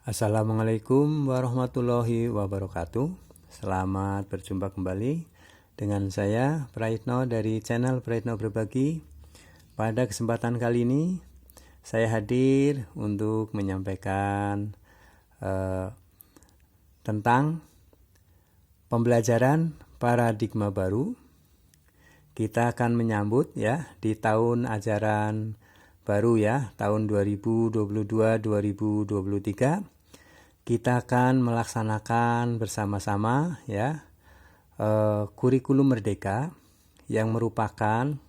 Assalamualaikum warahmatullahi wabarakatuh. Selamat berjumpa kembali dengan saya Praitno dari channel Praitno Berbagi. Pada kesempatan kali ini saya hadir untuk menyampaikan tentang pembelajaran paradigma baru. Kita akan menyambut di tahun ajaran baru tahun 2022-2023. Kita akan melaksanakan bersama-sama kurikulum Merdeka yang merupakan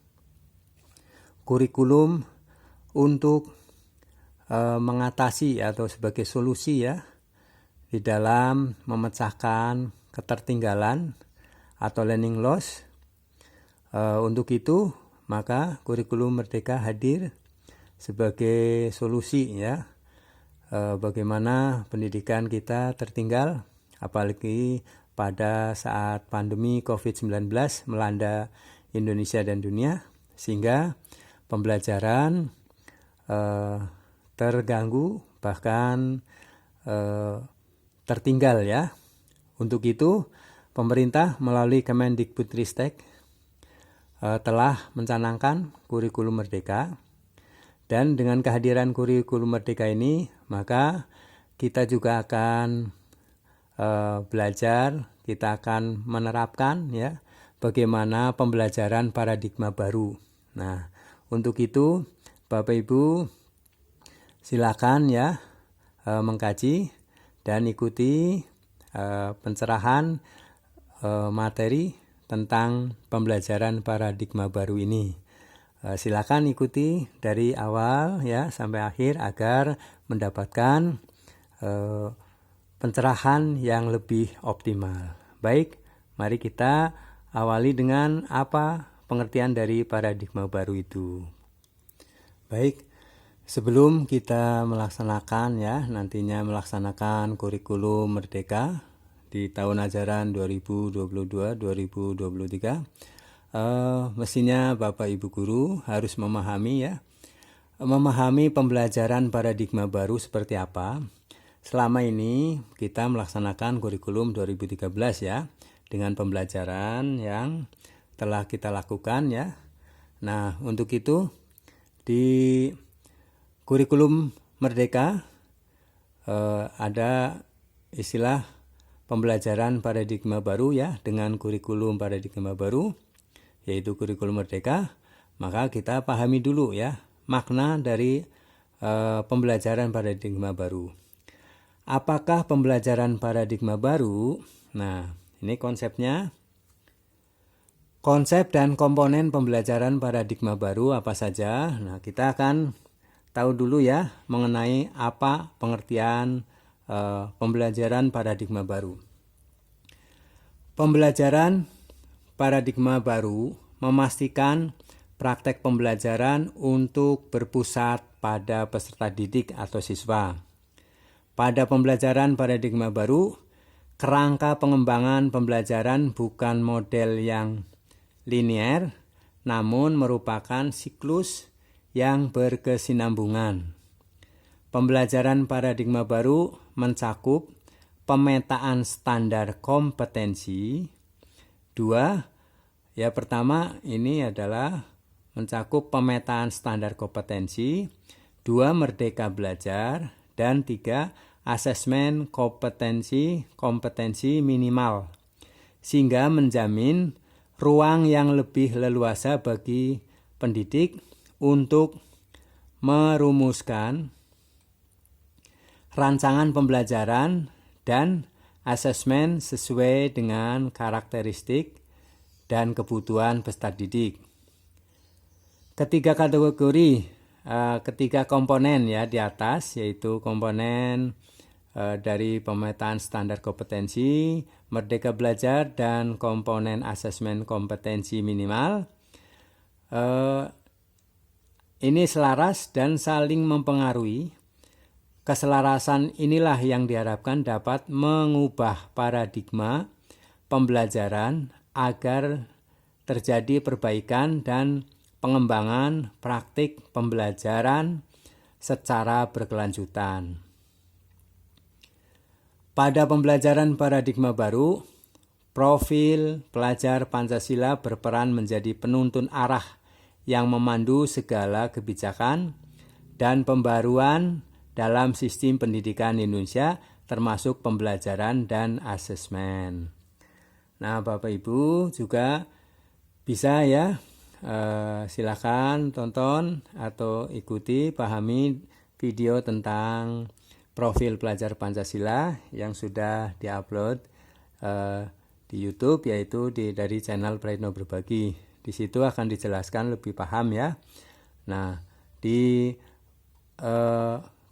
kurikulum untuk mengatasi atau sebagai solusi di dalam memecahkan ketertinggalan atau learning loss. Untuk itu maka kurikulum Merdeka hadir sebagai solusi bagaimana pendidikan kita tertinggal, apalagi pada saat pandemi COVID-19 melanda Indonesia dan dunia, sehingga pembelajaran terganggu bahkan tertinggal Untuk itu pemerintah melalui Kemendikbudristek telah mencanangkan kurikulum Merdeka. Dan dengan kehadiran kurikulum Merdeka ini, maka kita juga akan belajar, kita akan menerapkan bagaimana pembelajaran paradigma baru. Nah, untuk itu Bapak Ibu silakan mengkaji dan ikuti pencerahan materi tentang pembelajaran paradigma baru ini. Silakan ikuti dari awal sampai akhir agar mendapatkan pencerahan yang lebih optimal. Baik, mari kita awali dengan apa pengertian dari paradigma baru itu. Baik, sebelum kita melaksanakan nantinya melaksanakan kurikulum Merdeka di tahun ajaran 2022-2023, mestinya Bapak Ibu Guru harus memahami pembelajaran paradigma baru seperti apa. Selama ini kita melaksanakan kurikulum 2013 dengan pembelajaran yang telah kita lakukan Nah, untuk itu di kurikulum Merdeka ada istilah pembelajaran paradigma baru dengan kurikulum paradigma baru, yaitu kurikulum Merdeka. Maka kita pahami dulu makna dari pembelajaran paradigma baru. Apakah pembelajaran paradigma baru? Nah, ini konsepnya. Konsep dan komponen pembelajaran paradigma baru apa saja? Nah, kita akan tahu dulu mengenai apa pengertian pembelajaran paradigma baru. Pembelajaran paradigma baru memastikan praktek pembelajaran untuk berpusat pada peserta didik atau siswa. Pada pembelajaran paradigma baru, kerangka pengembangan pembelajaran bukan model yang linier, namun merupakan siklus yang berkesinambungan. Pembelajaran paradigma baru mencakup pemetaan standar kompetensi. Pertama ini adalah mencakup pemetaan standar kompetensi. 2, merdeka belajar. Dan 3, asesmen kompetensi minimal. Sehingga menjamin ruang yang lebih leluasa bagi pendidik untuk merumuskan rancangan pembelajaran dan asesmen sesuai dengan karakteristik dan kebutuhan peserta didik. Ketiga komponen di atas, yaitu komponen dari pemetaan standar kompetensi, merdeka belajar, dan komponen asesmen kompetensi minimal. Ini selaras dan saling mempengaruhi. Keselarasan inilah yang diharapkan dapat mengubah paradigma pembelajaran agar terjadi perbaikan dan pengembangan praktik pembelajaran secara berkelanjutan. Pada pembelajaran paradigma baru, profil pelajar Pancasila berperan menjadi penuntun arah yang memandu segala kebijakan dan pembaruan dalam sistem pendidikan Indonesia, termasuk pembelajaran dan asesmen. Nah, Bapak Ibu juga bisa ya, silakan tonton atau ikuti, pahami video tentang profil pelajar Pancasila yang sudah diupload di YouTube, yaitu dari channel Prayitno Berbagi. Di situ akan dijelaskan lebih paham ya. Nah, di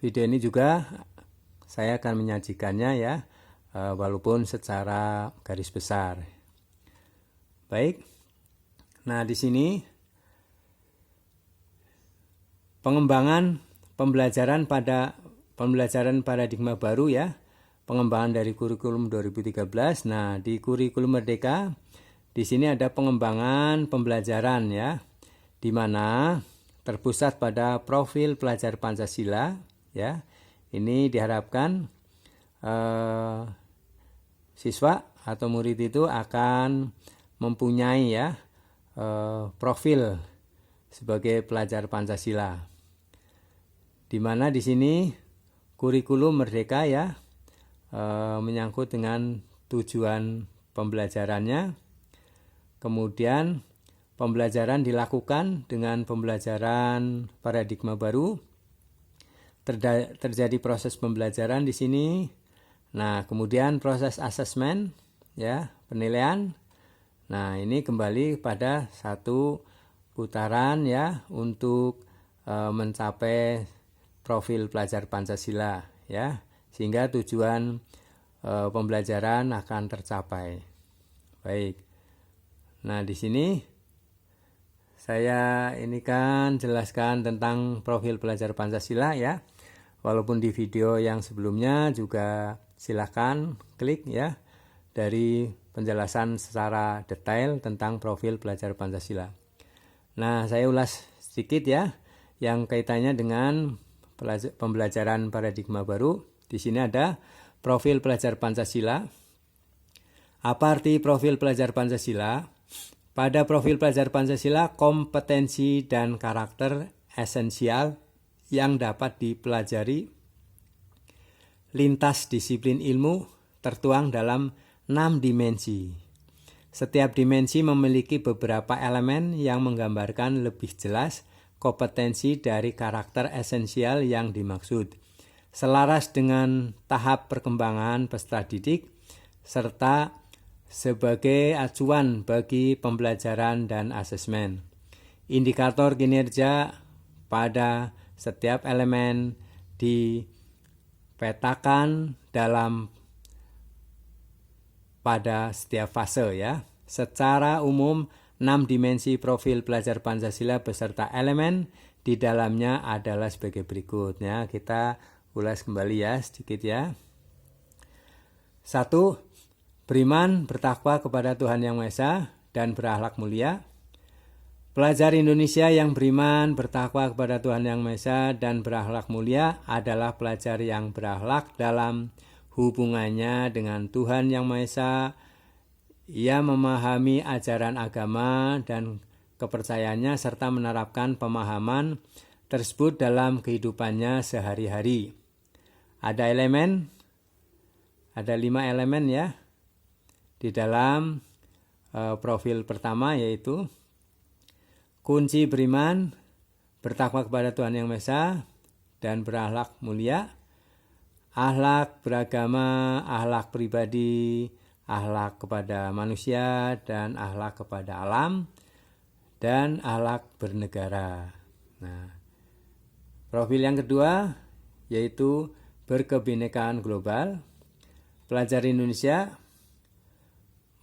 video ini juga saya akan menyajikannya ya, walaupun secara garis besar. Baik. Nah, di sini pengembangan pembelajaran paradigma baru ya, pengembangan dari kurikulum 2013. Nah, di kurikulum Merdeka di sini ada pengembangan pembelajaran ya, di mana terpusat pada profil pelajar Pancasila ya. Ini diharapkan siswa atau murid itu akan mempunyai ya profil sebagai pelajar Pancasila, di mana di sini kurikulum Merdeka ya menyangkut dengan tujuan pembelajarannya. Kemudian pembelajaran dilakukan dengan pembelajaran paradigma baru. Terjadi proses pembelajaran di sini. Nah, kemudian proses asesmen ya, penilaian. Nah, ini kembali pada satu putaran ya untuk mencapai profil pelajar Pancasila ya, sehingga tujuan pembelajaran akan tercapai. Baik. Nah, di sini saya jelaskan tentang profil pelajar Pancasila ya. Walaupun di video yang sebelumnya juga silakan klik ya dari penjelasan secara detail tentang profil pelajar Pancasila. Nah, saya ulas sedikit ya yang kaitannya dengan pembelajaran paradigma baru. Di sini ada profil pelajar Pancasila. Apa arti profil pelajar Pancasila? Pada profil pelajar Pancasila, kompetensi dan karakter esensial yang dapat dipelajari lintas disiplin ilmu tertuang dalam 6 dimensi. Setiap dimensi memiliki beberapa elemen yang menggambarkan lebih jelas kompetensi dari karakter esensial yang dimaksud, selaras dengan tahap perkembangan peserta didik, serta sebagai acuan bagi pembelajaran dan asesmen. Indikator kinerja pada setiap elemen dipetakan pada setiap fase ya. Secara umum 6 dimensi profil pelajar Pancasila beserta elemen di dalamnya adalah sebagai berikut ya. Kita ulas kembali ya sedikit ya. 1. Beriman, bertakwa kepada Tuhan Yang Maha Esa dan berakhlak mulia. Pelajar Indonesia yang beriman, bertakwa kepada Tuhan Yang Maha Esa dan berakhlak mulia adalah pelajar yang berakhlak dalam hubungannya dengan Tuhan Yang Maha Esa. Ia memahami ajaran agama dan kepercayaannya serta menerapkan pemahaman tersebut dalam kehidupannya sehari-hari. Ada 5 elemen ya di dalam profil pertama, yaitu kunci beriman, bertakwa kepada Tuhan Yang Maha Esa dan berakhlak mulia, akhlak beragama, akhlak pribadi, akhlak kepada manusia dan akhlak kepada alam, dan akhlak bernegara. Nah, profil yang kedua yaitu berkebinekaan global. Pelajar Indonesia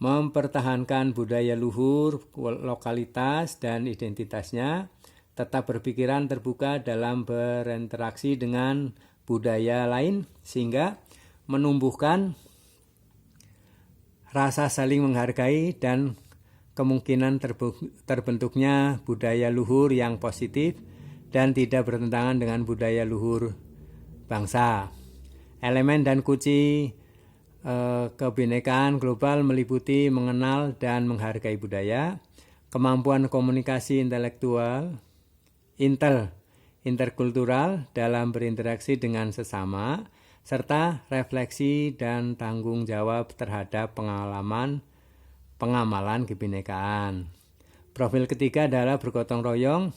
mempertahankan budaya luhur, lokalitas, dan identitasnya, tetap berpikiran terbuka dalam berinteraksi dengan budaya lain, sehingga menumbuhkan rasa saling menghargai dan kemungkinan terbentuknya budaya luhur yang positif dan tidak bertentangan dengan budaya luhur bangsa. Elemen dan kunci kebinekaan global meliputi mengenal dan menghargai budaya, kemampuan komunikasi intelektual, interkultural dalam berinteraksi dengan sesama, serta refleksi dan tanggung jawab terhadap pengamalan kebinekaan. Profil ketiga adalah bergotong royong,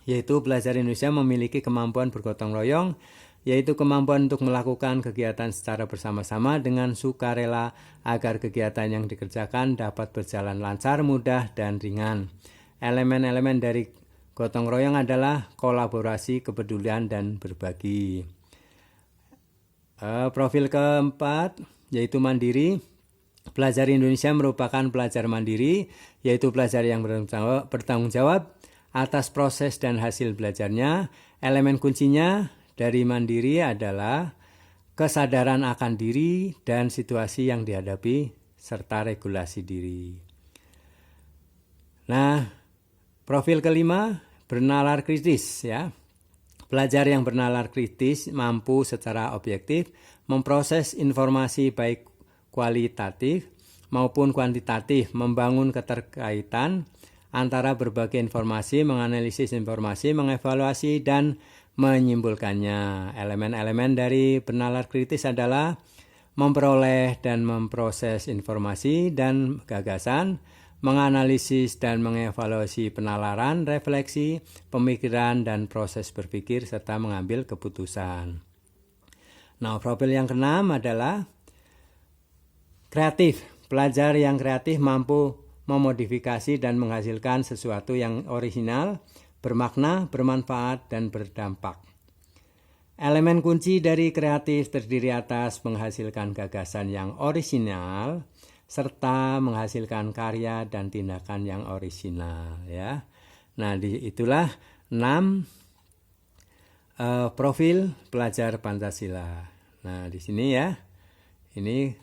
yaitu pelajar Indonesia memiliki kemampuan bergotong royong, yaitu kemampuan untuk melakukan kegiatan secara bersama-sama dengan sukarela agar kegiatan yang dikerjakan dapat berjalan lancar, mudah, dan ringan. Elemen-elemen dari gotong royong adalah kolaborasi, kepedulian, dan berbagi. Profil keempat yaitu mandiri. Pelajar Indonesia merupakan pelajar mandiri, yaitu pelajar yang bertanggung jawab atas proses dan hasil belajarnya. Elemen kuncinya dari mandiri adalah kesadaran akan diri dan situasi yang dihadapi serta regulasi diri. Nah, profil kelima bernalar kritis ya. Pelajar yang bernalar kritis mampu secara objektif memproses informasi baik kualitatif maupun kuantitatif, membangun keterkaitan antara berbagai informasi, menganalisis informasi, mengevaluasi, dan menyimpulkannya. Elemen-elemen dari bernalar kritis adalah memperoleh dan memproses informasi dan gagasan, menganalisis dan mengevaluasi penalaran, refleksi, pemikiran, dan proses berpikir, serta mengambil keputusan. Nah, profil yang keenam adalah kreatif. Pelajar yang kreatif mampu memodifikasi dan menghasilkan sesuatu yang orisinal, bermakna, bermanfaat, dan berdampak. Elemen kunci dari kreatif terdiri atas menghasilkan gagasan yang orisinal, serta menghasilkan karya dan tindakan yang orisinal ya. Nah, itulah 6 profil pelajar Pancasila. Nah, di sini ya. Ini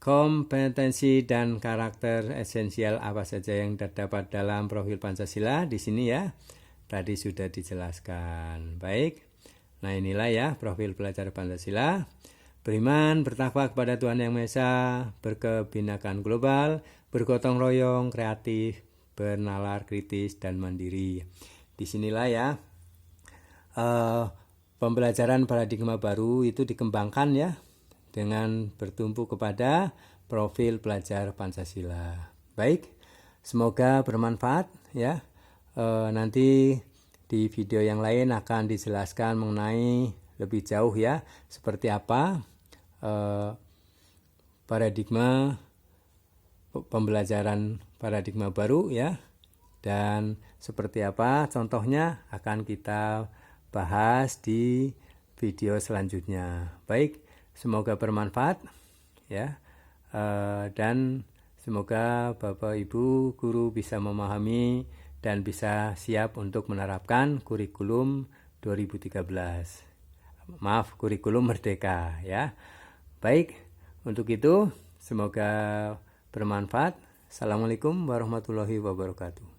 kompetensi dan karakter esensial apa saja yang terdapat dalam profil Pancasila di sini ya. Tadi sudah dijelaskan. Baik. Nah, inilah ya profil pelajar Pancasila. Beriman, bertakwa kepada Tuhan Yang Maha Esa, berkebinekaan global, bergotong royong, kreatif, bernalar kritis, dan mandiri. Disinilah ya pembelajaran paradigma baru itu dikembangkan ya dengan bertumpu kepada profil pelajar Pancasila. Baik, semoga bermanfaat ya. Nanti di video yang lain akan dijelaskan mengenai lebih jauh ya seperti apa paradigma pembelajaran paradigma baru ya, dan seperti apa contohnya akan kita bahas di video selanjutnya. Baik, semoga bermanfaat ya, dan semoga Bapak Ibu guru bisa memahami dan bisa siap untuk menerapkan kurikulum 2013. Maaf, kurikulum merdeka ya. Baik, untuk itu semoga bermanfaat. Assalamualaikum warahmatullahi wabarakatuh.